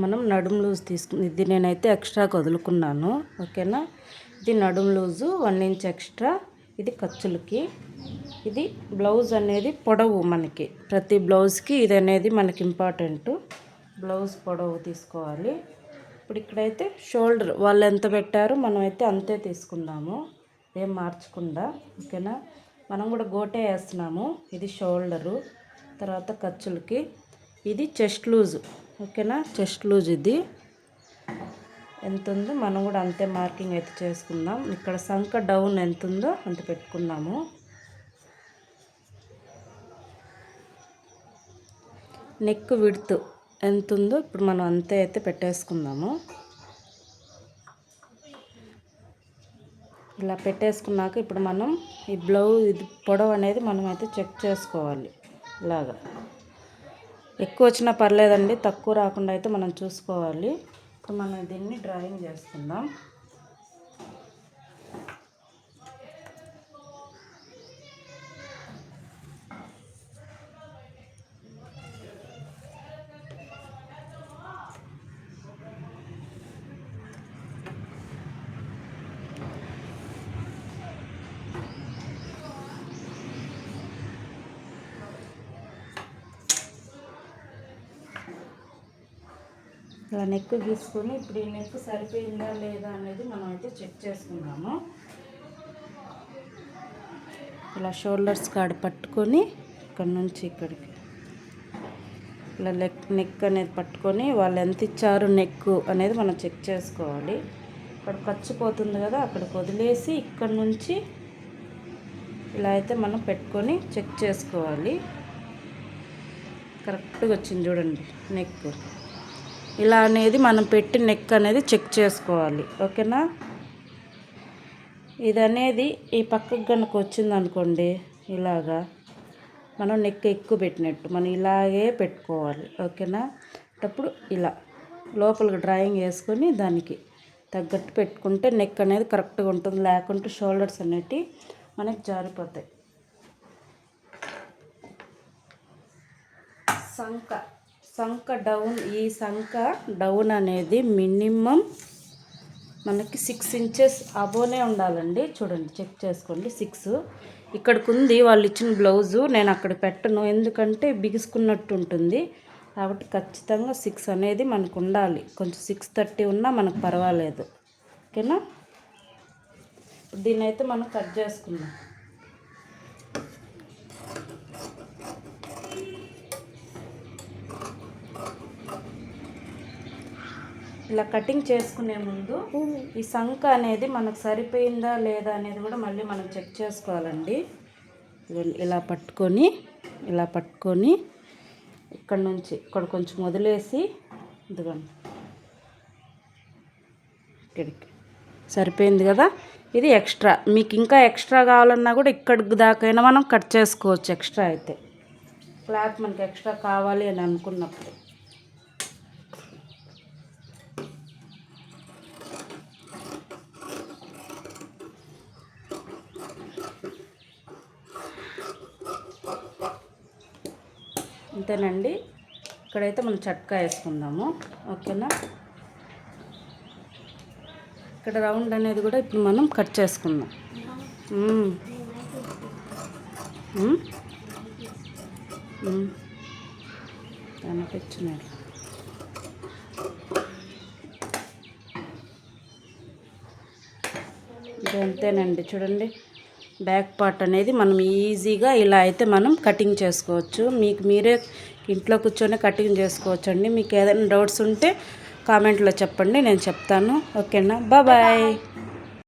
మనం నడుము లూజ్ తీసుకుని ఇది నేనైతే ఎక్స్ట్రా వదులుకున్నాను. ఓకేనా, ఇది నడుము లూజు 1 ఇంచ్ ఎక్స్ట్రా. ఇది ఖర్చులకి. ఇది బ్లౌజ్ అనేది పొడవు, మనకి ప్రతి బ్లౌజ్కి ఇది అనేది మనకి ఇంపార్టెంట్. బ్లౌజ్ పొడవు తీసుకోవాలి. ఇప్పుడు ఇక్కడైతే షోల్డర్ వాళ్ళు ఎంత పెట్టారో మనమైతే అంతే తీసుకుందాము, ఏం మార్చకుండా. ఓకేనా, మనం కూడా గోటే వేస్తున్నాము. ఇది షోల్డరు. తర్వాత ఖర్చులకి ఇది చెస్ట్ లూజు. ఓకేనా, చెస్ట్ లూజ్ ఇది ఎంత ఉందో మనం కూడా అంతే మార్కింగ్ అయితే చేసుకుందాం. ఇక్కడ సంక డౌన్ ఎంత ఉందో అంత పెట్టుకున్నాము. నెక్ విడ్త్ ఎంత ఉందో ఇప్పుడు మనం అంతే అయితే పెట్టేసుకుందాము. ఇలా పెట్టేసుకున్నాక ఇప్పుడు మనం ఈ బ్లౌజ్ ఇది పొడవు అనేది మనం అయితే చెక్ చేసుకోవాలి. ఇలాగా ఎక్కువ వచ్చినా పర్లేదండి, తక్కువ రాకుండా అయితే మనం చూసుకోవాలి. ఇప్పుడు మనం దీన్ని డ్రాయింగ్ చేసుకుందాం. ఇలా నెక్ గీసుకొని ఇప్పుడు ఈ నెక్ సరిపోయిందా లేదా అనేది మనం అయితే చెక్ చేసుకుందాము. ఇలా షోల్డర్స్ కాడ పట్టుకొని ఇక్కడ నుంచి ఇక్కడికి ఇలా నెక్ అనేది పట్టుకొని వాళ్ళు ఎంత ఇచ్చారు నెక్ అనేది మనం చెక్ చేసుకోవాలి. ఇక్కడ ఖర్చు పోతుంది కదా, అక్కడికి వదిలేసి ఇక్కడ నుంచి ఇలా అయితే మనం పెట్టుకొని చెక్ చేసుకోవాలి. కరెక్ట్గా వచ్చింది చూడండి నెక్. ఇలా అనేది మనం పెట్టి నెక్ అనేది చెక్ చేసుకోవాలి. ఓకేనా, ఇది అనేది ఈ పక్కకు కనుక వచ్చింది అనుకోండి, ఇలాగా మనం నెక్ ఎక్కువ పెట్టినట్టు మనం ఇలాగే పెట్టుకోవాలి. ఓకేనా, అప్పుడు ఇలా లోపలికి డ్రాయింగ్ వేసుకొని దానికి తగ్గట్టు పెట్టుకుంటే నెక్ అనేది కరెక్ట్గా ఉంటుంది. లేకుంటే షోల్డర్స్ అనేటివి మనకి జారిపోతాయి. సంక డౌన్, ఈ సంక డౌన్ అనేది మినిమం మనకి 6 ఇంచెస్ అబోనే ఉండాలండి. చూడండి, చెక్ చేసుకోండి. 6 ఇక్కడికి ఉంది వాళ్ళు ఇచ్చిన బ్లౌజు. నేను అక్కడ పెట్టను, ఎందుకంటే బిగుసుకున్నట్టు ఉంటుంది కాబట్టి ఖచ్చితంగా 6 అనేది మనకు ఉండాలి. కొంచెం 6:30 ఉన్నా మనకు పర్వాలేదు. ఓకేనా, దీన్ని అయితే మనం కట్ చేసుకుందాం. ఇలా కటింగ్ చేసుకునే ముందు ఈ సంక అనేది మనకు సరిపోయిందా లేదా అనేది కూడా మళ్ళీ మనం చెక్ చేసుకోవాలండి. ఇలా పట్టుకొని ఇక్కడ నుంచి ఇక్కడ కొంచెం వదిలేసి ఇదిగోండి ఇక్కడికి సరిపోయింది కదా. ఇది ఎక్స్ట్రా, మీకు ఇంకా ఎక్స్ట్రా కావాలన్నా కూడా ఇక్కడికి దాకైనా మనం కట్ చేసుకోవచ్చు. ఎక్స్ట్రా అయితే క్లాత్ మనకి ఎక్స్ట్రా కావాలి అని అనుకున్నప్పుడు. అంతేనండి, ఇక్కడైతే మనం చట్కా వేసుకుందాము. ఓకేనా, ఇక్కడ రౌండ్ అనేది కూడా ఇప్పుడు మనం కట్ చేసుకుందాం. అనిపించినాడు. ఇది అంతేనండి, చూడండి బ్యాక్ పార్ట్ అనేది మనం ఈజీగా ఇలా అయితే మనం కటింగ్ చేసుకోవచ్చు. మీకు మీరే ఇంట్లో కూర్చొని కటింగ్ చేసుకోవచ్చు అండి. మీకు ఏదైనా డౌట్స్ ఉంటే కామెంట్లో చెప్పండి, నేను చెప్తాను. ఓకేనా, బాయ్.